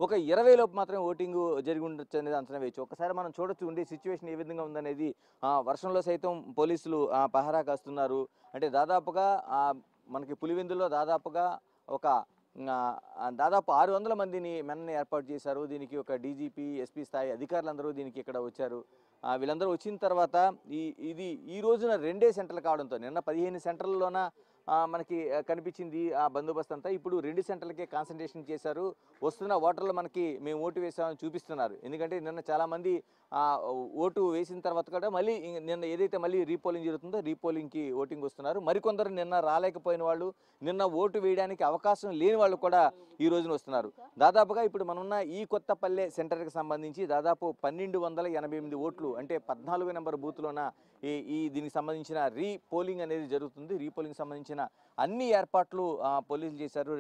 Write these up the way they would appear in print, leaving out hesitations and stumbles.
ఒక 20 లోపు మాత్రమే ఓటింగ్ జరిగి ఉండొచ్చు అనేది అంచనా వేయచ్చు. ఒకసారి మనం చూడొచ్చు ఉండే సిచ్యువేషన్ ఏ విధంగా ఉందనేది. వర్షంలో సైతం పోలీసులు పహరా కాస్తున్నారు. అంటే దాదాపుగా మనకి పులివెందులో దాదాపుగా ఒక దాదాపు 600 మందిని మెనని ఏర్పాటు చేశారు. దీనికి ఒక డీజీపీ, ఎస్పీ స్థాయి అధికారులందరూ దీనికి ఇక్కడ వచ్చారు. వీళ్ళందరూ వచ్చిన తర్వాత ఇది ఈ రోజున 2 సెంటర్లు కావడంతో నిన్న 15 సెంటర్లలోన మనకి కనిపించింది ఆ బందోబస్తు అంతా. ఇప్పుడు 2 సెంటర్లకే కాన్సంట్రేషన్ చేశారు. వస్తున్న ఓటర్లు మనకి మేము ఓటు వేసామని చూపిస్తున్నారు. ఎందుకంటే నిన్న చాలామంది ఓటు వేసిన తర్వాత కూడా మళ్ళీ నిన్న ఏదైతే మళ్ళీ రీపోలింగ్ జరుగుతుందో రీపోలింగ్కి ఓటింగ్ వస్తున్నారు. మరికొందరు నిన్న రాలేకపోయిన వాళ్ళు, నిన్న ఓటు వేయడానికి అవకాశం లేని వాళ్ళు కూడా ఈ రోజున వస్తున్నారు. దాదాపుగా ఇప్పుడు మనమున్న ఈ కొత్తపల్లె సెంటర్కి సంబంధించి దాదాపు 1288 ఓట్లు అంటే 14 నెంబర్ బూత్లోన ఈ దీనికి సంబంధించిన రీపోలింగ్ అనేది జరుగుతుంది. రీపోలింగ్ సంబంధించిన అన్ని ఏర్పాట్లు పోలీసులు చేశారు.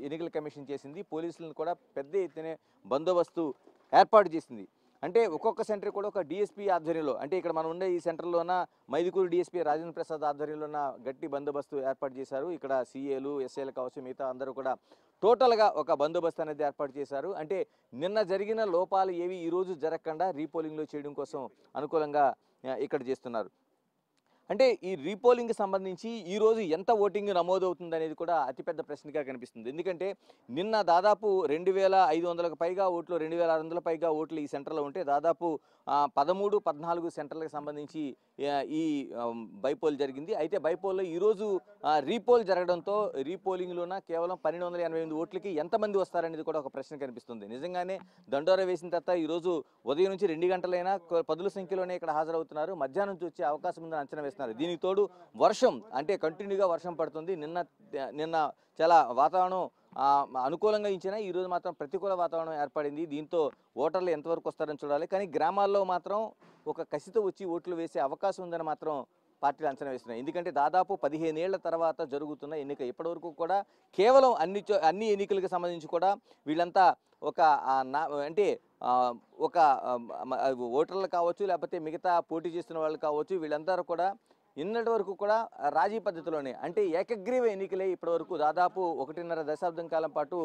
ఎన్నికల కమిషన్ చేసింది. పోలీసులను కూడా పెద్ద ఎత్తున బందోబస్తు ఏర్పాటు చేసింది. అంటే ఒక్కొక్క సెంటర్ కూడా ఒక డిఎస్పీ ఆధ్వర్యంలో, అంటే ఇక్కడ మనం ఉండే ఈ సెంటర్లోన మైదుకూరు డిఎస్పీ రాజేంద్ర ప్రసాద్ ఆధ్వర్యంలోన గట్టి బందోబస్తు ఏర్పాటు చేశారు. ఇక్కడ సీఏలు, ఎస్ఏలు కావచ్చు, మిగతా అందరూ కూడా టోటల్గా ఒక బందోబస్తు అనేది ఏర్పాటు చేశారు. అంటే నిన్న జరిగిన లోపాలు ఏవి ఈరోజు జరగకుండా రీపోలింగ్లో చేయడం కోసం అనుకూలంగా ఇక్కడ చేస్తున్నారు. అంటే ఈ రీపోలింగ్కి సంబంధించి ఈరోజు ఎంత ఓటింగ్ నమోదవుతుంది అనేది కూడా అతిపెద్ద ప్రశ్నగా కనిపిస్తుంది. ఎందుకంటే నిన్న దాదాపు 2500కు పైగా ఓట్లు, 2600 పైగా ఓట్లు ఈ సెంటర్లో ఉంటే దాదాపు 13, 14 సెంటర్లకు సంబంధించి ఈ బైపోల్ జరిగింది. అయితే బైపోల్లో ఈరోజు రీపోల్ జరగడంతో రీపోలింగ్లోన కేవలం 1288 ఓట్లకి ఎంతమంది వస్తారనేది కూడా ఒక ప్రశ్న కనిపిస్తుంది. నిజంగానే దండోరా వేసిన తర్వాత ఈరోజు ఉదయం నుంచి 2 గంటలైనా పదుల సంఖ్యలోనే ఇక్కడ హాజరవుతున్నారు. మధ్యాహ్నం నుంచి వచ్చే అవకాశం ఉందని అంచనా వేస్తున్నారు. దీనికి తోడు వర్షం, అంటే కంటిన్యూగా వర్షం పడుతుంది. నిన్న చాలా వాతావరణం అనుకూలంగా ఇచ్చినా ఈరోజు మాత్రం ప్రతికూల వాతావరణం ఏర్పడింది. దీంతో ఓటర్లు ఎంతవరకు వస్తారని చూడాలి. కానీ గ్రామాల్లో మాత్రం ఒక కసితో వచ్చి ఓట్లు వేసే అవకాశం ఉందని మాత్రం పార్టీలు అంచనా వేస్తున్నాయి. ఎందుకంటే దాదాపు 15 ఏళ్ల తర్వాత జరుగుతున్న ఎన్నిక. ఇప్పటివరకు కూడా కేవలం అన్ని ఎన్నికలకు సంబంధించి కూడా వీళ్ళంతా ఒక అంటే ఒక ఓటర్లు కావచ్చు, లేకపోతే మిగతా పోటీ చేస్తున్న వాళ్ళు కావచ్చు, వీళ్ళందరూ కూడా ఇన్నటి వరకు కూడా రాజీ పద్ధతిలోనే, అంటే ఏకగ్రీవ ఎన్నికలే ఇప్పటివరకు దాదాపు 1.5 దశాబ్దం కాలం పాటు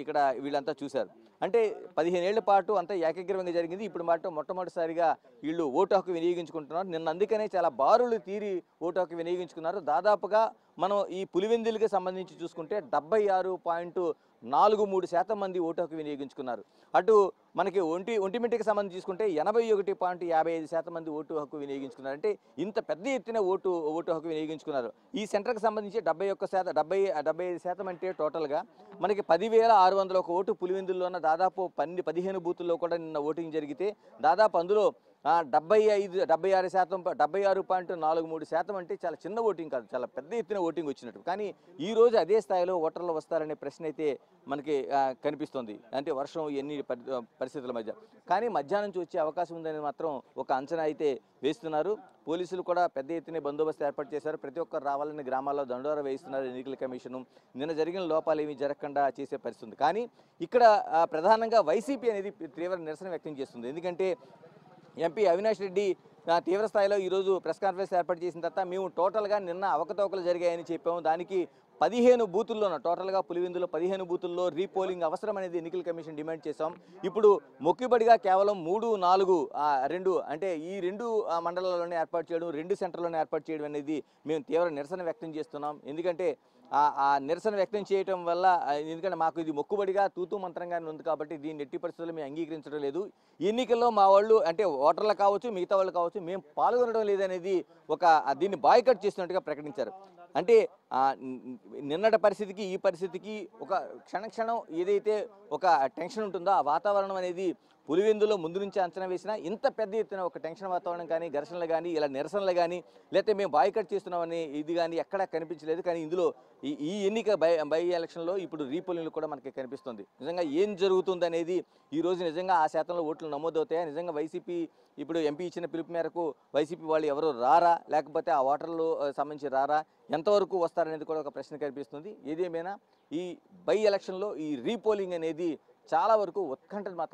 ఇక్కడ వీళ్ళంతా చూశారు. అంటే 15 ఏళ్ల పాటు అంతా ఏకగ్రీవంగా జరిగింది. ఇప్పుడు మొట్టమొదటిసారిగా వీళ్ళు ఓటు హక్కు వినియోగించుకుంటున్నారు. నిన్న అందుకనే చాలా బారులు తీరి ఓటు హక్కు వినియోగించుకున్నారు. దాదాపుగా మనం ఈ పులివెందులకి సంబంధించి చూసుకుంటే 76.43% మంది ఓటు హక్కు వినియోగించుకున్నారు. అటు మనకి ఒంటిమిట్టకి సంబంధించి చూసుకుంటే 81.55% మంది ఓటు హక్కు వినియోగించుకున్నారు. అంటే ఇంత పెద్ద ఎత్తున ఓటు హక్కు వినియోగించుకున్నారు. ఈ సెంటర్కి సంబంధించి 75% అంటే టోటల్గా మనకి 10,601 ఓటు పులివెందుల్లోన దాదాపు 15 బూతుల్లో కూడా నిన్న ఓటింగ్ జరిగితే దాదాపు అందులో 76.43% అంటే చాలా చిన్న ఓటింగ్ కాదు, చాలా పెద్ద ఎత్తున ఓటింగ్ వచ్చినట్టు. కానీ ఈ రోజు అదే స్థాయిలో ఓటర్లు వస్తారనే ప్రశ్న అయితే మనకి కనిపిస్తుంది. అంటే వర్షం ఎన్ని పరిస్థితుల మధ్య. కానీ మధ్యాహ్నం నుంచి వచ్చే అవకాశం ఉందని మాత్రం ఒక అంచనా అయితే వేస్తున్నారు. పోలీసులు కూడా పెద్ద ఎత్తున బందోబస్తు ఏర్పాటు చేశారు. ప్రతి ఒక్కరు రావాలని గ్రామాల్లో దండోరా వేయిస్తున్నారు ఎన్నికల కమిషను. నిన్న జరిగిన లోపాలు ఏమీ జరగకుండా చేసే పరిస్థితి. కానీ ఇక్కడ ప్రధానంగా వైసీపీ అనేది తీవ్ర నిరసన వ్యక్తం చేస్తుంది. ఎందుకంటే ఎంపీ అవినాష్ రెడ్డి తీవ్ర స్థాయిలో ఈరోజు ప్రెస్ కాన్ఫరెన్స్ ఏర్పాటు చేసిన తర్వాత మేము టోటల్గా నిన్న అవకతవకలు జరిగాయని చెప్పాము. దానికి 15 బూతుల్లోన టోటల్గా పులివెందులో 15 బూతుల్లో రీపోలింగ్ అవసరం అనేది ఎన్నికల కమిషన్ డిమాండ్ చేశాం. ఇప్పుడు మొక్కుబడిగా కేవలం 3, 4, 2 అంటే ఈ 2 మండలాల్లోనే ఏర్పాటు చేయడం, 2 సెంటర్లోనే ఏర్పాటు చేయడం అనేది మేము తీవ్ర నిరసన వ్యక్తం చేస్తున్నాం. ఎందుకంటే ఆ నిరసన వ్యక్తం చేయటం వల్ల, ఎందుకంటే మాకు ఇది మొక్కుబడిగా తూతూ మంత్రంగానే ఉంది కాబట్టి దీన్ని ఎట్టి పరిస్థితుల్లో మేము అంగీకరించడం లేదు. ఎన్నికల్లో మా వాళ్ళు అంటే ఓటర్లు కావచ్చు, మిగతా వాళ్ళు కావచ్చు, మేము పాల్గొనడం లేదనేది దీన్ని బాయ్కట్ చేస్తున్నట్టుగా ప్రకటించారు. అంటే నిన్నటి పరిస్థితికి ఈ పరిస్థితికి ఒక క్షణం ఏదైతే ఒక టెన్షన్ ఉంటుందో ఆ వాతావరణం అనేది పులివెందులో ముందు నుంచి అంచనా వేసినా ఇంత పెద్ద ఎత్తున ఒక టెన్షన్ వాతావరణం కానీ, ఘర్షణలు కానీ, ఇలా నిరసనలు కానీ, లేకపోతే మేము బాయ్కట్ చేస్తున్నామని ఇది కానీ ఎక్కడా కనిపించలేదు. కానీ ఇందులో ఈ ఎన్నిక బై ఎలక్షన్లో ఇప్పుడు రీపోలింగ్లు కూడా మనకి కనిపిస్తుంది. నిజంగా ఏం జరుగుతుంది అనేది ఈరోజు నిజంగా ఆ శాతంలో ఓట్లు నమోదవుతాయా, నిజంగా వైసీపీ ఇప్పుడు ఎంపీ ఇచ్చిన పిలుపు మేరకు వైసీపీ వాళ్ళు ఎవరు రారా, లేకపోతే ఆ ఓటర్లు సంబంధించి రారా, ఎంతవరకు వస్తారనేది కూడా ఒక ప్రశ్న కనిపిస్తుంది. ఏదేమైనా ఈ బై ఎలక్షన్లో ఈ రీపోలింగ్ అనేది చాలా వరకు ఉత్కంఠ మాత్రం